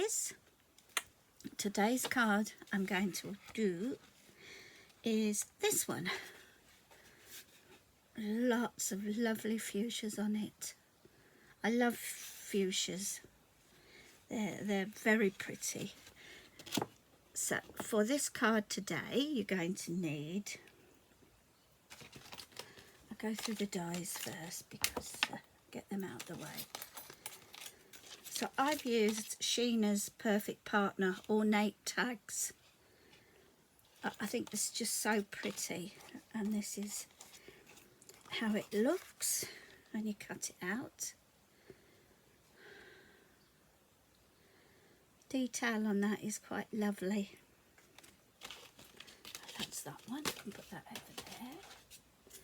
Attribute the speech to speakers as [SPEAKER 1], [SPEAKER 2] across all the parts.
[SPEAKER 1] is. Today's card I'm going to do is this one. Lots of lovely fuchsias on it. I love fuchsias. They're very pretty. So for this card today, you're going to need, I'll go through the dies first because get them out of the way. So I've used Sheena's Perfect Partner Ornate Tags. I think this is just so pretty, and this is how it looks when you cut it out. Detail on that is quite lovely. That's that one. I can put that over there.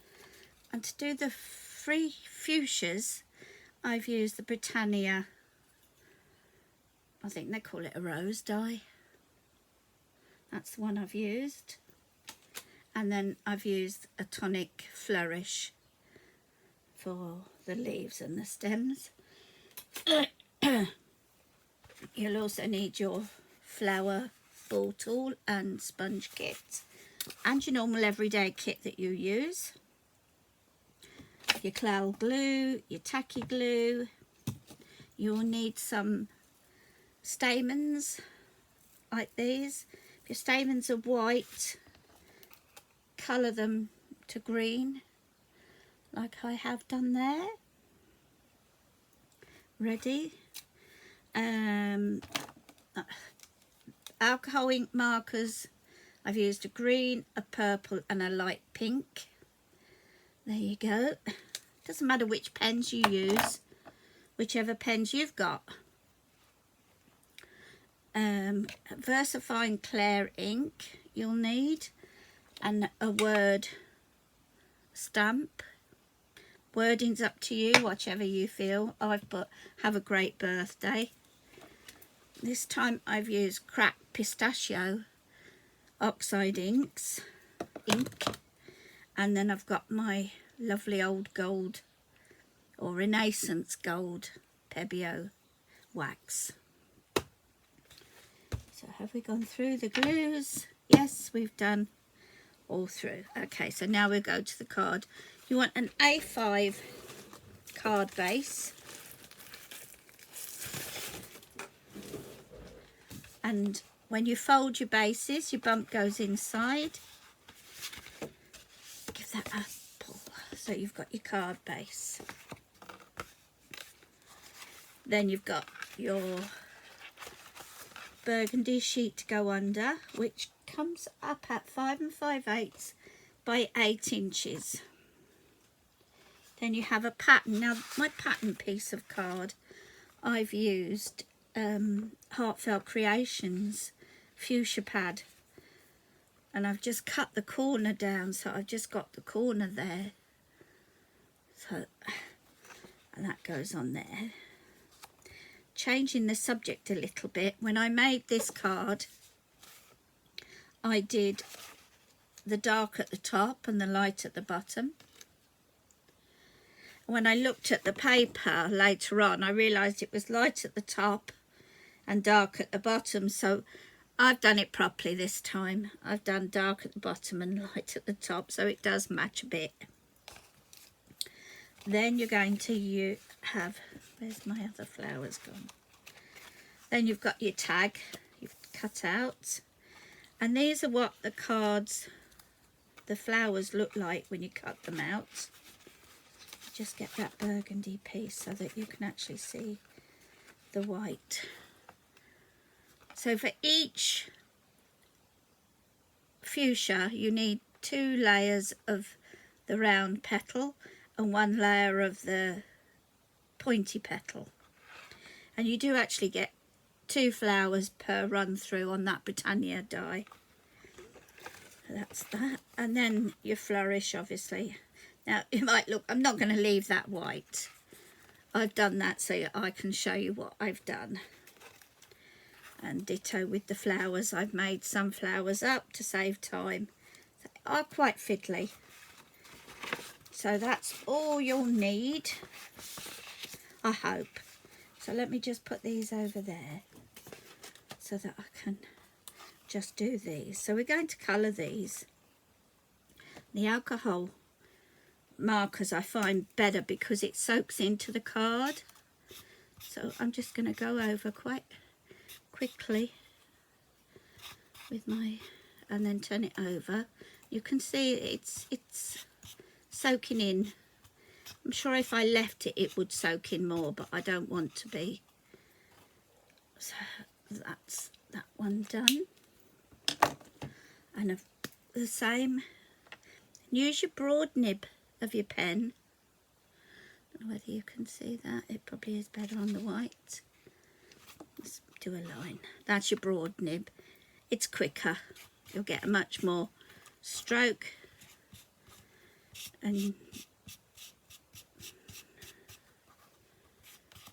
[SPEAKER 1] And to do the free fuchsias, I've used the Britannia, I think they call it a rose dye. That's the one I've used. And then I've used a tonic flourish for the leaves and the stems. You'll also need your flower ball tool and sponge kit and your normal everyday kit that you use. Your clay glue, your tacky glue. You'll need some stamens like these. If your stamens are white, colour them to green like I have done there. Ready. Alcohol ink markers. I've used a green, a purple and a light pink. There you go. Doesn't matter which pens you use, whichever pens you've got. VersaFine Clear ink you'll need, and a word stamp. Wording's up to you, whichever you feel. I've put have a great birthday. This time I've used cracked pistachio oxide ink, and then I've got my lovely old gold or Renaissance gold Pebeo wax. So have we gone through the glues? Yes, we've done all through. Okay, so now we'll go to the card. You want an A5 card base, and when you fold your bases, your bump goes inside. Give that a pull. So you've got your card base. Then you've got your burgundy sheet to go under, which comes up at 5 5/8 by 8 inches. Then you have a pattern. Now my pattern piece of card, I've used Heartfelt Creations fuchsia pad, and I've just cut the corner down, so I've just got the corner there. So, and that goes on there. Changing the subject a little bit, when I made this card, I did the dark at the top and the light at the bottom. When I looked at the paper later on, I realised it was light at the top and dark at the bottom, so I've done it properly this time. I've done dark at the bottom and light at the top, so it does match a bit. Then you're going to have, where's my other flowers gone? Then you've got your tag you've cut out, and these are what the cards, the flowers look like when you cut them out. Just get that burgundy piece so that you can actually see the white. So for each fuchsia you need 2 layers of the round petal and 1 layer of the pointy petal, and you do actually get 2 flowers per run through on that Britannia die. That's that. And then your flourish, obviously. Now you might look, I'm not going to leave that white. I've done that so I can show you what I've done. And ditto with the flowers. I've made some flowers up to save time. They are quite fiddly. So that's all you'll need, I hope. So let me just put these over there. so that I can just do these. So we're going to colour these. The alcohol markers I find better because it soaks into the card. So I'm just going to go over quite quickly with my, and then turn it over. You can see it's soaking in. I'm sure if I left it, it would soak in more, but I don't want to be. So that's that one done. And the same. Use your broad nib of your pen. I don't know whether you can see that. It probably is better on the white. Let's do a line. That's your broad nib. It's quicker. You'll get a much more stroke, and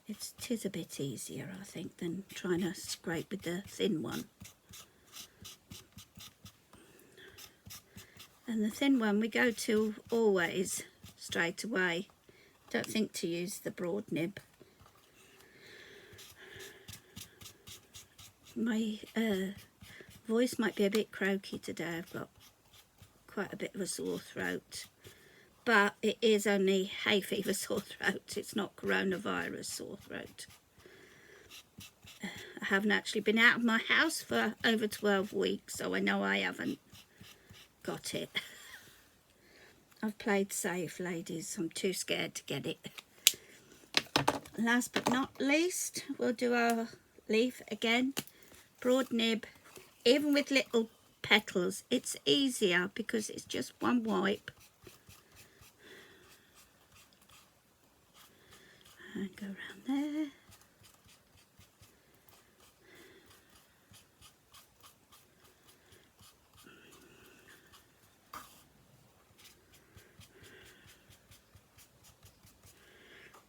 [SPEAKER 1] it is a bit easier, I think, than trying to scrape with the thin one. And the thin one we go to always straight away. Don't think to use the broad nib. My voice might be a bit croaky today. I've got quite a bit of a sore throat. But it is only hay fever sore throat. It's not coronavirus sore throat. I haven't actually been out of my house for over 12 weeks, so I know I haven't got it. I've played safe, ladies. I'm too scared to get it. Last but not least, we'll do our leaf again. Broad nib. Even with little petals, it's easier because it's just one wipe. And go around there.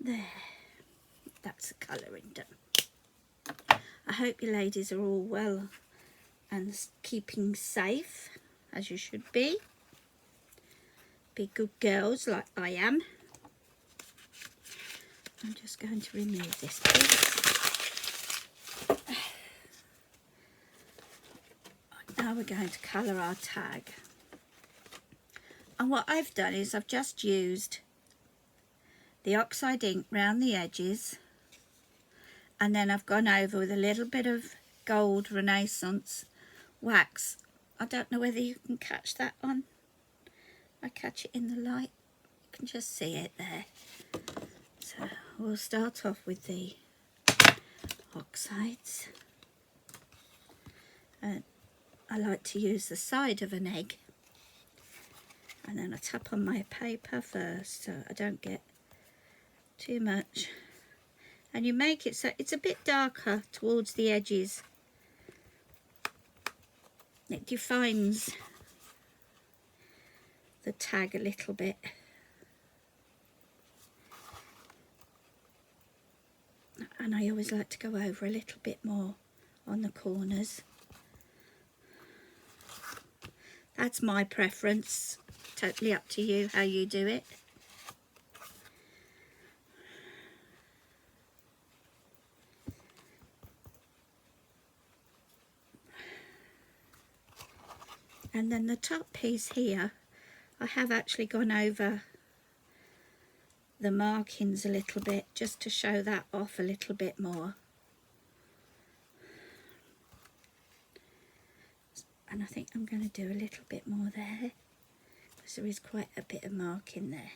[SPEAKER 1] There. That's the colouring done. I hope you ladies are all well and keeping safe, as you should be. Be good girls like I am. I'm just going to remove this piece. Now we're going to colour our tag. And what I've done is I've just used the oxide ink round the edges, and then I've gone over with a little bit of gold Renaissance wax. I don't know whether you can catch that on. I catch it in the light. You can just see it there. So we'll start off with the oxides. And I like to use the side of an egg. And then I tap on my paper first so I don't get too much. And you make it so it's a bit darker towards the edges. It defines the tag a little bit. And I always like to go over a little bit more on the corners. That's my preference. Totally up to you how you do it. And then the top piece here, I have actually gone over the markings a little bit just to show that off a little bit more. And I think I'm going to do a little bit more there because there is quite a bit of marking there.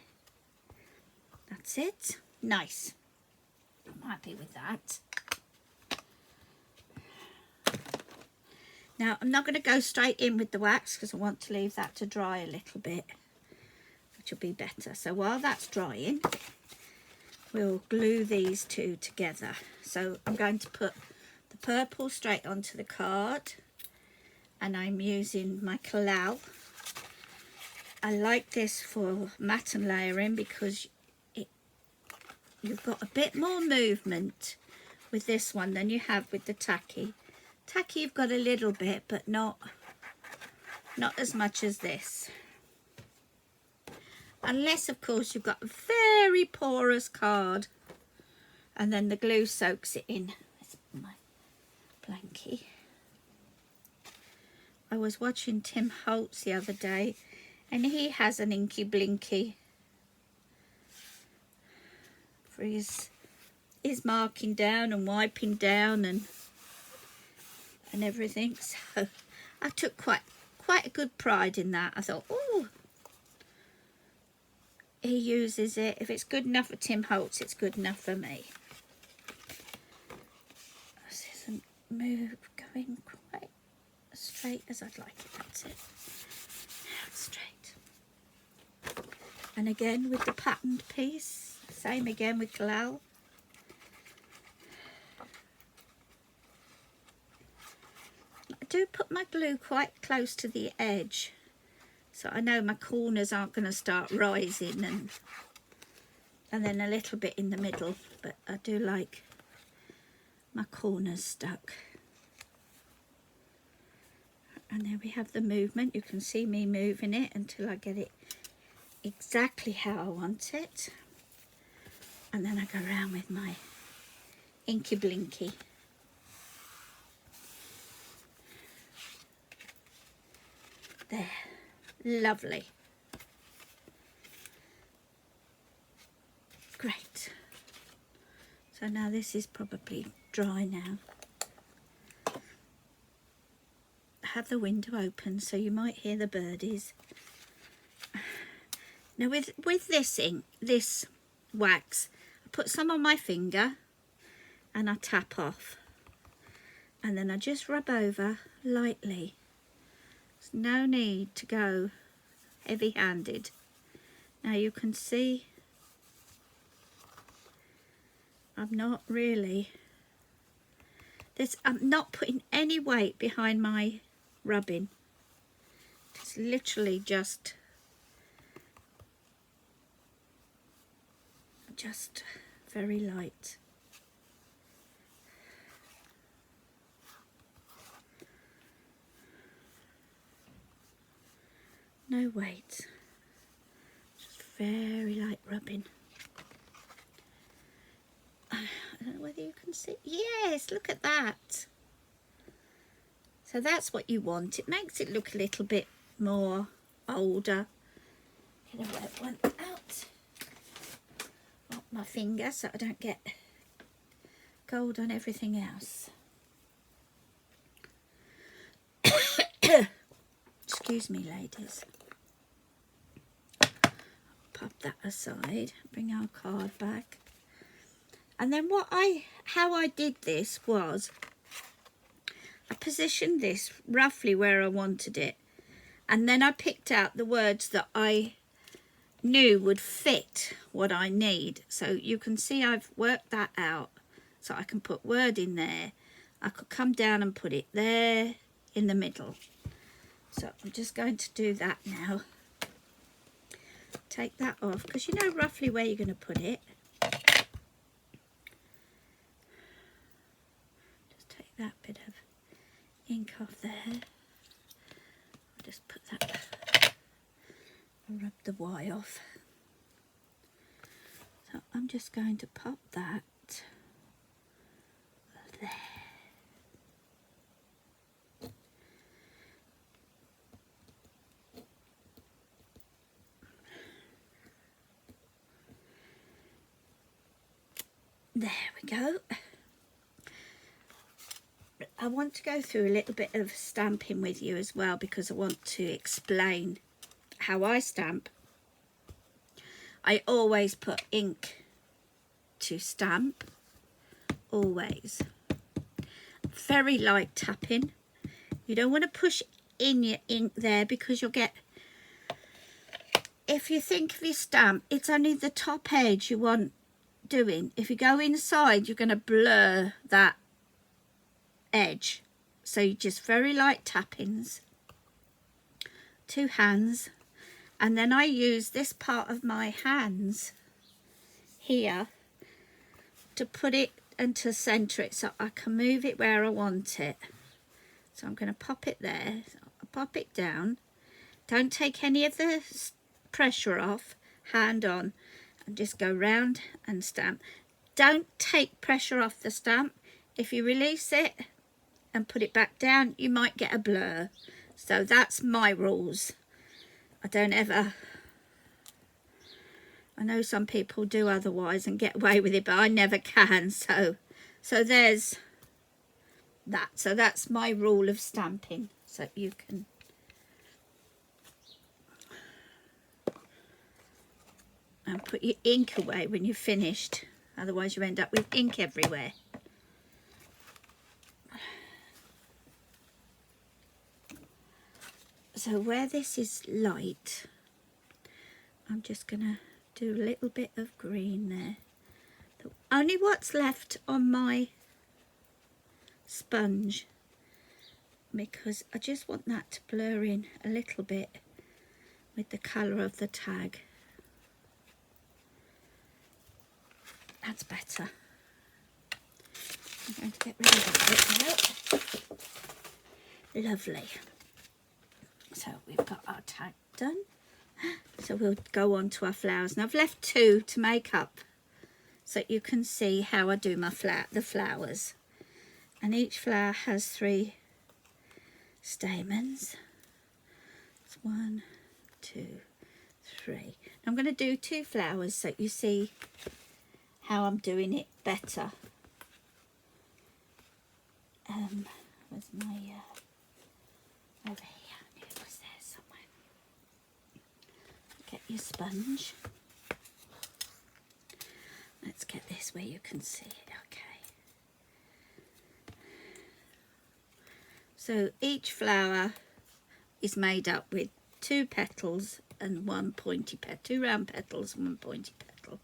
[SPEAKER 1] That's it. Nice. I'm happy with that. Now, I'm not going to go straight in with the wax because I want to leave that to dry a little bit, which will be better. So while that's drying, we'll glue these two together. So I'm going to put the purple straight onto the card, and I'm using my Collal. I like this for matte and layering because you've got a bit more movement with this one than you have with the tacky. Tacky you've got a little bit, but not as much as this. Unless, of course, you've got a very porous card and then the glue soaks it in. That's my blankie. I was watching Tim Holtz the other day, and he has an Inky Blinky for his marking down and wiping down and everything. So I took quite a good pride in that. I thought, oh, he uses it. If it's good enough for Tim Holtz, it's good enough for me. This isn't going quite as straight as I'd like it. That's it. Now it's straight. And again with the patterned piece, same again with Kalal. I do put my glue quite close to the edge, so I know my corners aren't going to start rising, and then a little bit in the middle, but I do like my corners stuck. And there we have the movement. You can see me moving it until I get it exactly how I want it, and then I go around with my Inky Blinky. There, lovely. Great. So now this is probably dry now. I have the window open so you might hear the birdies. Now with this ink, this wax, I put some on my finger and I tap off, and then I just rub over lightly. There's no need to go heavy-handed. Now you can see I'm not really, I'm not putting any weight behind my rubbing. It's literally just very light. No weight, just very light rubbing. I don't know whether you can see. Yes, look at that. So that's what you want. It makes it look a little bit more older. Get a wet one out. Off my finger so I don't get gold on everything else. Excuse me, ladies. Pop that aside, bring our card back. And then how I did this was I positioned this roughly where I wanted it, and then I picked out the words that I knew would fit what I need. So you can see I've worked that out, so I can put word in there. I could come down and put it there in the middle. So I'm just going to do that now. Take that off because you know roughly where you're going to put it. Just take that bit of ink off there. I'll just put that, I'll rub the Y off. So I'm just going to pop that there. There we go. I want to go through a little bit of stamping with you as well, because I want to explain how I stamp. I always put ink to stamp, always. Very light tapping. You don't want to push in your ink there because you'll get, if you think of your stamp, it's only the top edge you want doing. If you go inside, you're going to blur that edge. So you just very light tappings, 2 hands, and then I use this part of my hands here to put it and to center it so I can move it where I want it. So I'm going to pop it there. So I'll pop it down. Don't take any of the pressure off, hand on, and just go round and stamp. Don't take pressure off the stamp. If you release it and put it back down, you might get a blur. So that's my rules. I don't ever, I know some people do otherwise and get away with it, but I never can. So there's that. So that's my rule of stamping. So you can, and put your ink away when you're finished. Otherwise you end up with ink everywhere. So where this is light, I'm just going to do a little bit of green there. Only what's left on my sponge, because I just want that to blur in a little bit with the colour of the tag. That's better. I'm going to get rid of that bit now. Lovely. So we've got our tag done. So we'll go on to our flowers. And I've left 2 to make up so you can see how I do my the flowers. And each flower has 3 stamens. It's 1, 2, 3. I'm going to do 2 flowers so you see how I'm doing it better. Where's my over here? It was there somewhere. Get your sponge. Let's get this where you can see it. Okay. So each flower is made up with 2 petals and 1 pointy petal, 2 round petals and 1 pointy petal.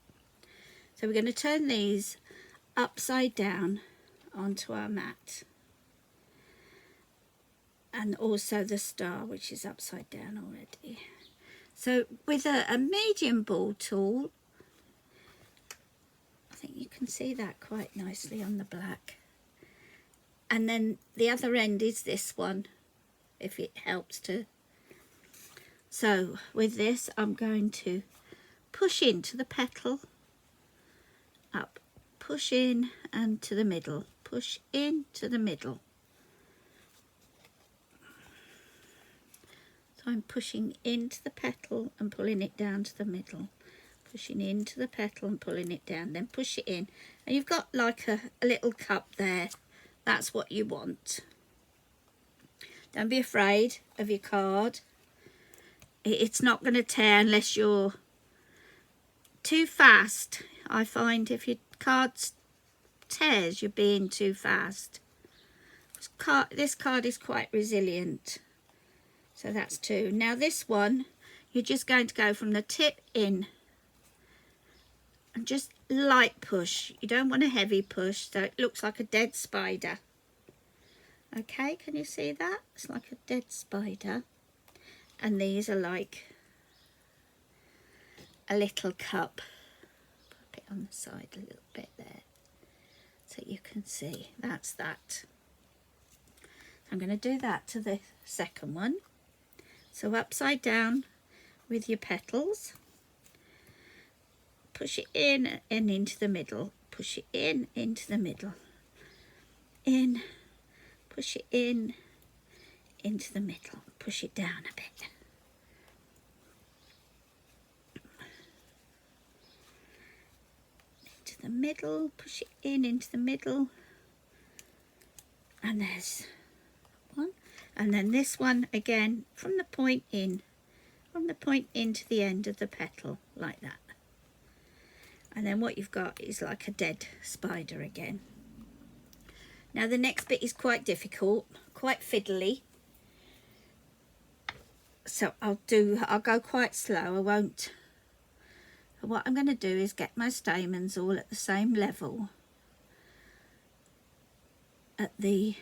[SPEAKER 1] So we're going to turn these upside down onto our mat. And also the star, which is upside down already. So with a medium ball tool, I think you can see that quite nicely on the black. And then the other end is this one, if it helps to. So with this, I'm going to push into the petal, up, push in and to the middle, push in to the middle. So I'm pushing into the petal and pulling it down to the middle. Pushing into the petal and pulling it down. Then push it in. And you've got like a little cup there. That's what you want. Don't be afraid of your card. It's not going to tear unless you're too fast. I find if your card tears, you're being too fast. This card is quite resilient. So that's 2. Now this one, you're just going to go from the tip in and just light push. You don't want a heavy push, so it looks like a dead spider. Okay, can you see that? It's like a dead spider. And these are like a little cup. Put it on the side a little bit there so you can see. That's that. I'm going to do that to the second one. So upside down with your petals, push it in and into the middle, push it in into the middle, in, push it in into the middle, push it down a bit. Into the middle, push it in into the middle, and there's one. And then this one again from the point in, to the end of the petal, like that. And then what you've got is like a dead spider again. Now the next bit is quite difficult, quite fiddly. So I'll go quite slow. I won't. What I'm going to do is get my stamens all at the same level at the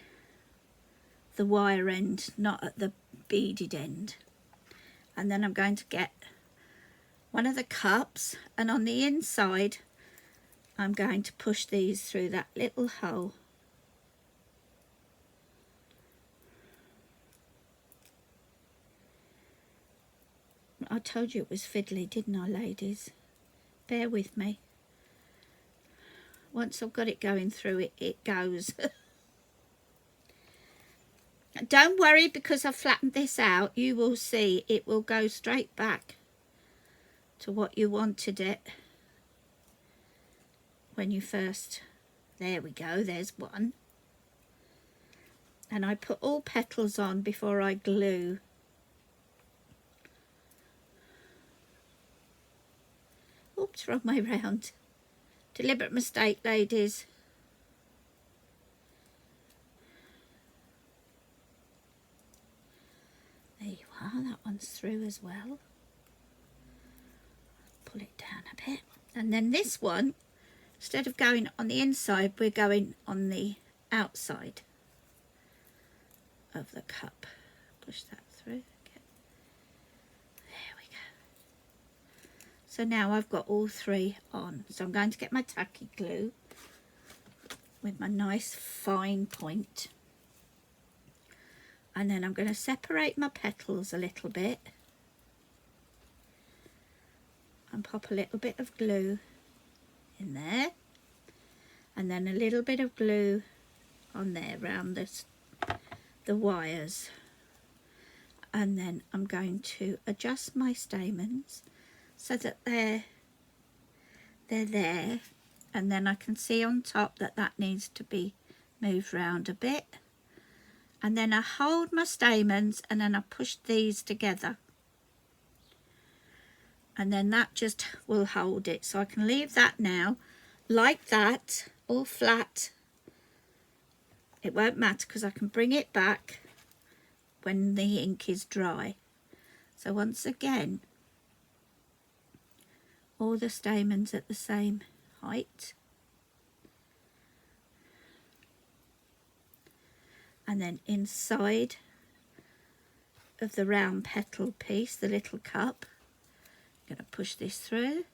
[SPEAKER 1] wire end, not at the beaded end. And then I'm going to get one of the cups, and on the inside I'm going to push these through that little hole. I told you it was fiddly, didn't I, ladies? Bear with me. Once I've got it going through, it goes. Don't worry, because I've flattened this out, you will see it will go straight back to what you wanted it when you first, there we go, there's one. And I put all petals on before I glue. Oops, wrong way round. Deliberate mistake, ladies. There you are, that one's through as well. Pull it down a bit. And then this one, instead of going on the inside, we're going on the outside of the cup. Push that through. Okay. There we go. So now I've got all three on. So I'm going to get my tacky glue with my nice fine point. And then I'm going to separate my petals a little bit and pop a little bit of glue in there, and then a little bit of glue on there around the wires. And then I'm going to adjust my stamens so that they're there, and then I can see on top that that needs to be moved round a bit. And then I hold my stamens and then I push these together. And then that just will hold it. So I can leave that now like that, all flat. It won't matter because I can bring it back when the ink is dry. So once again, all the stamens at the same height. And then inside of the round petal piece, the little cup, I'm going to push this through.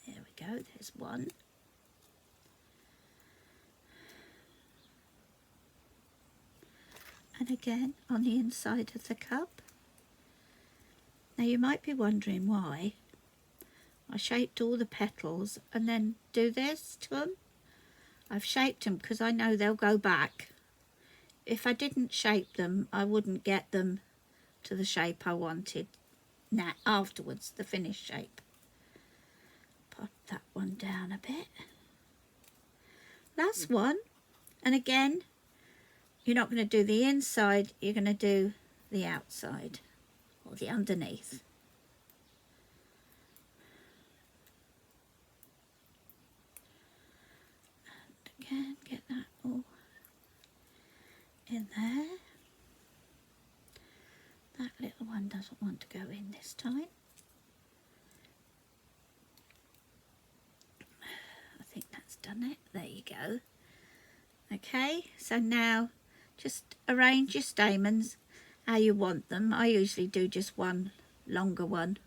[SPEAKER 1] There we go, there's one. And again on the inside of the cup. Now you might be wondering why I shaped all the petals and then do this to them. I've shaped them because I know they'll go back. If I didn't shape them, I wouldn't get them to the shape I wanted. Now afterwards, the finished shape. Pop that one down a bit. Last one. And again, you're not going to do the inside, you're going to do the outside. Or the underneath. And again, get that all in there. That little one doesn't want to go in this time. I think that's done it. There you go. Okay, so now just arrange your stamens how you want them. I usually do just one longer one,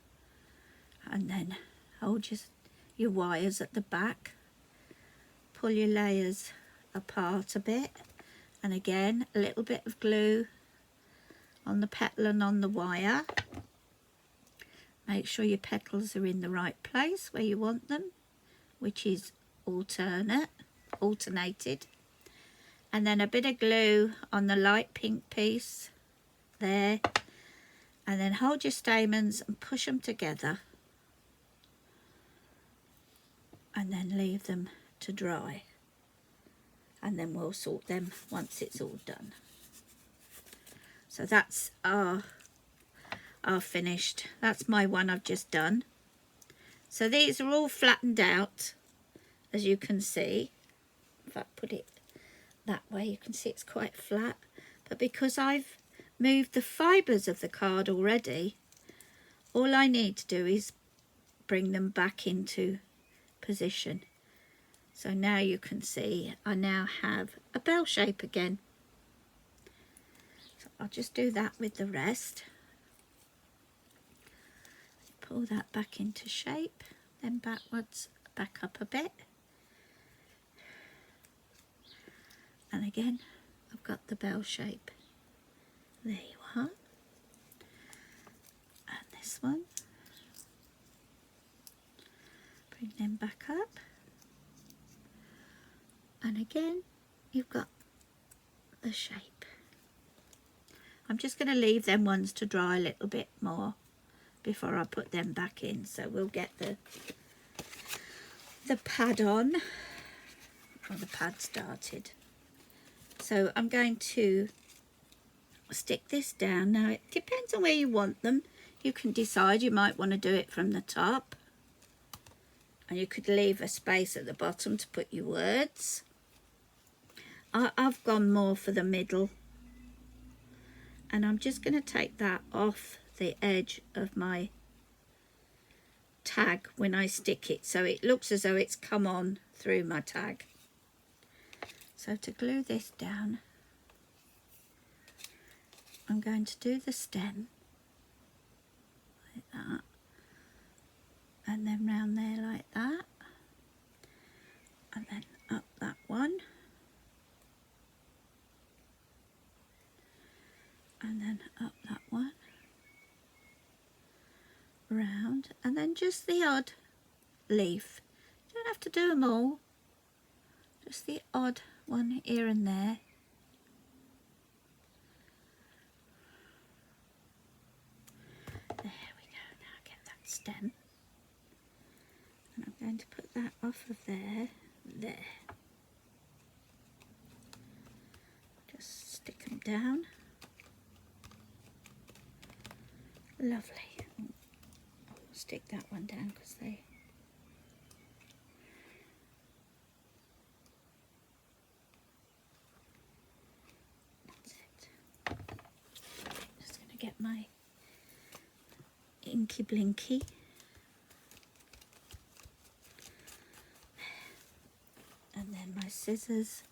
[SPEAKER 1] and then hold your wires at the back, pull your layers apart a bit, and again a little bit of glue on the petal and on the wire. Make sure your petals are in the right place where you want them, which is alternated, and then a bit of glue on the light pink piece there, and then hold your stamens and push them together, and then leave them to dry, and then we'll sort them once it's all done. So that's our finished. That's my one I've just done. So these are all flattened out, as you can see. If I put it that way, you can see it's quite flat, but because I've moved the fibres of the card already, all I need to do is bring them back into position. So now you can see I now have a bell shape again. So I'll just do that with the rest. Pull that back into shape, then backwards, back up a bit. And again, I've got the bell shape. There you are. And this one. Bring them back up. And again, you've got the shape. I'm just going to leave them ones to dry a little bit more before I put them back in. So we'll get the pad on, or the pad started. So I'm going to stick this down. Now it depends on where you want them. You can decide you might want to do it from the top, and you could leave a space at the bottom to put your words. I've gone more for the middle, and I'm just going to take that off the edge of my tag when I stick it, so it looks as though it's come on through my tag. So to glue this down, I'm going to do the stem like that, and then round there like that, and then up that one, and then up that one, round, and then just the odd leaf. You don't have to do them all, just the odd one here and there. There we go. Now get that stem, and I'm going to put that off of there. Just stick them down. Lovely. I'll stick that one down because they... That's it. Just going to get my Inky Blinky. And then my scissors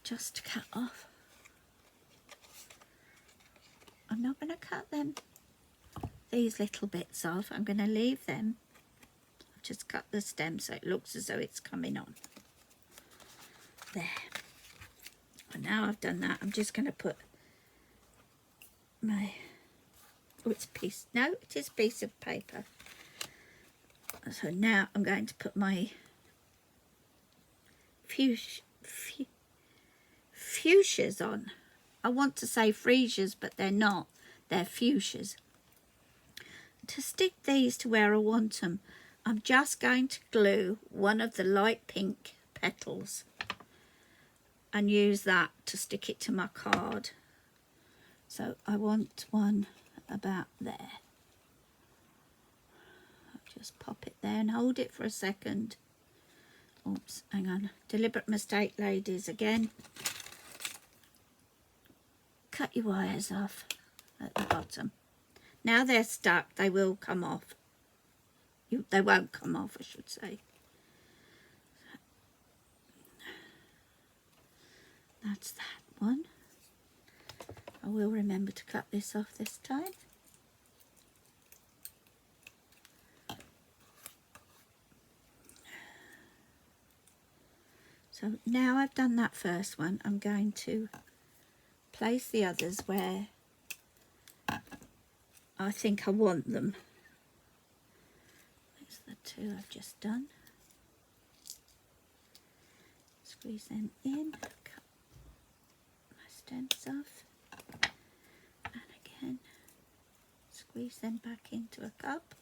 [SPEAKER 1] just to cut off. I'm not going to cut them, these little bits off. I'm going to leave them. I've just cut the stem so it looks as though it's coming on. There. And now I've done that, I'm just going to put my... Oh, it's a piece. No, it is a piece of paper. So now I'm going to put my fuchsias on. I want to say freesias, but they're not. They're fuchsias. To stick these to where I want them, I'm just going to glue one of the light pink petals and use that to stick it to my card. So I want one about there. I'll just pop it there and hold it for a second. Oops, hang on. Deliberate mistake, ladies, again. Cut your wires off at the bottom. Now they're stuck, they will come off. They won't come off, I should say. That's that one. I will remember to cut this off this time. So now I've done that first one, I'm going to place the others where I think I want them. There's the two I've just done. Squeeze them in, cut my stems off, and again squeeze them back into a cup.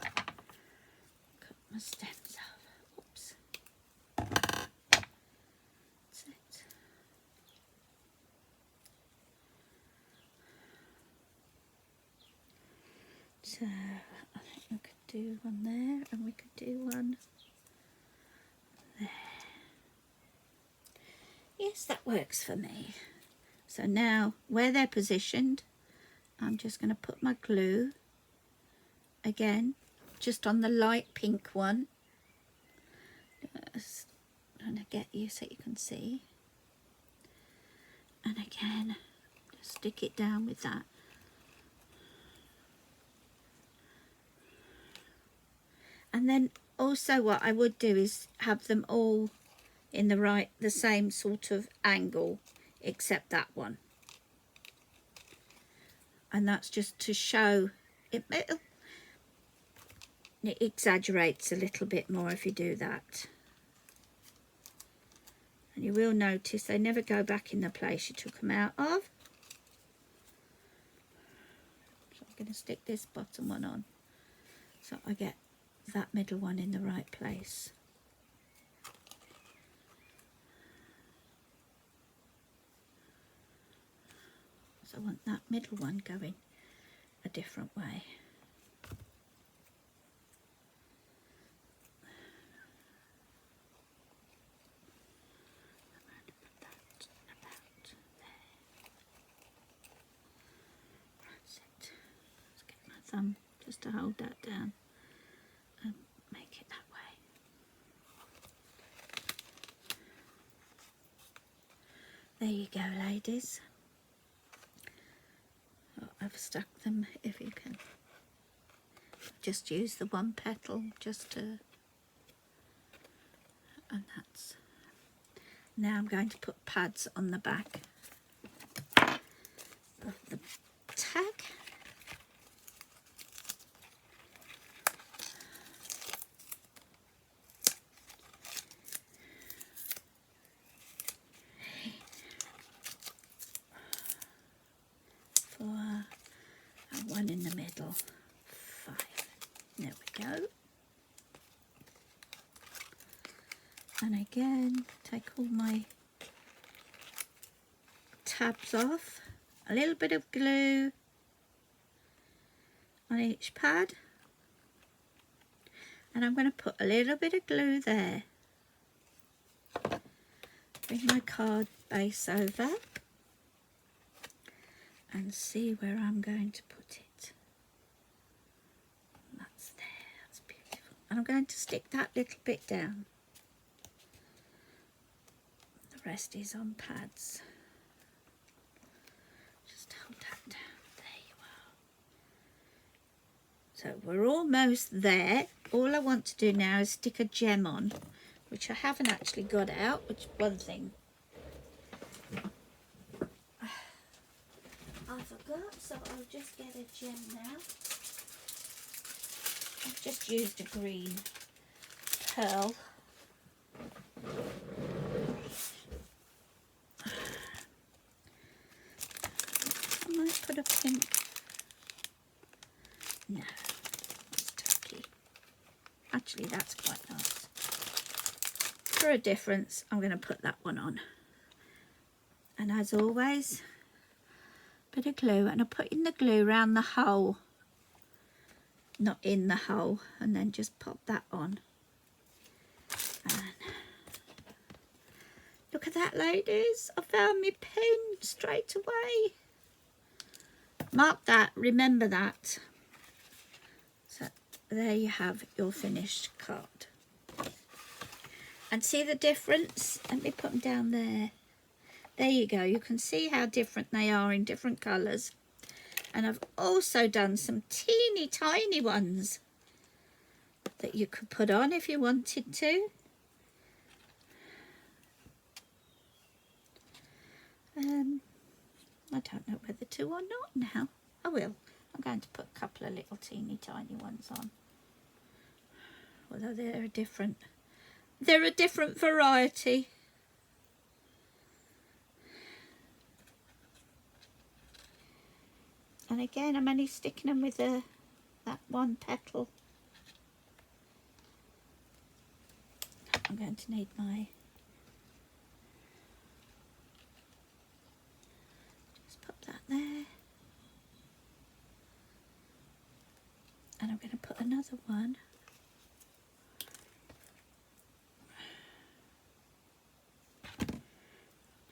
[SPEAKER 1] Cut my stems off. Oops. That's it. So I think we could do one there, and we could do one there. Yes, that works for me. So now where they're positioned, I'm just going to put my glue again just on the light pink one. Just trying to get you so you can see. And again, just stick it down with that. And then also what I would do is have them all in the same sort of angle, except that one. and that's just to show it. It exaggerates a little bit more if you do that. And you will notice they never go back in the place you took them out of. So I'm going to stick this bottom one on so I get that middle one in the right place. So I want that middle one going a different way. Just to hold that down and make it that way. There you go, ladies. Oh, I've stuck them. If you can just use the one petal just to, and that's, now I'm going to put pads on the back of the tag. And one in the middle, 5. There we go. And again, take all my tabs off, a little bit of glue on each pad, and I'm going to put a little bit of glue there. Bring my card base over and see where I'm going to put it. That's there, that's beautiful. And I'm going to stick that little bit down. The rest is on pads. Just hold that down, there you are. So we're almost there. All I want to do now is stick a gem on, which I haven't actually got out, which is one thing I forgot, so I'll just get a gem now. I've just used a green pearl. I might put a pink. No, that's tacky. Actually, that's quite nice. For a difference, I'm going to put that one on. And as always, bit of glue, and I put in the glue around the hole, not in the hole, and then just pop that on. And look at that, ladies, I found my pin straight away. Mark that, remember that. So there you have your finished card. And see the difference? Let me put them down there. There you go, you can see how different they are in different colours. And I've also done some teeny tiny ones that you could put on if you wanted to. I don't know whether to or not now. I will. I'm going to put a couple of little teeny tiny ones on. Although they're a different variety. And again, I'm only sticking them with that one petal. I'm going to need my... Just pop that there. And I'm going to put another one.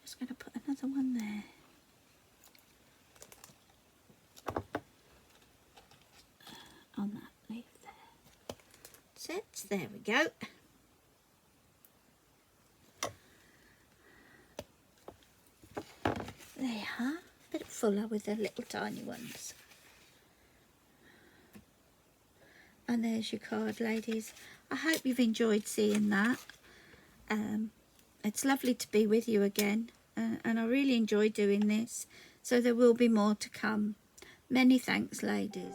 [SPEAKER 1] Just going to put another one there. On that leaf there. That's it. There we go. There you are. A bit fuller with the little tiny ones. And there's your card, ladies. I hope you've enjoyed seeing that. It's lovely to be with you again. And I really enjoy doing this. So there will be more to come. Many thanks, ladies.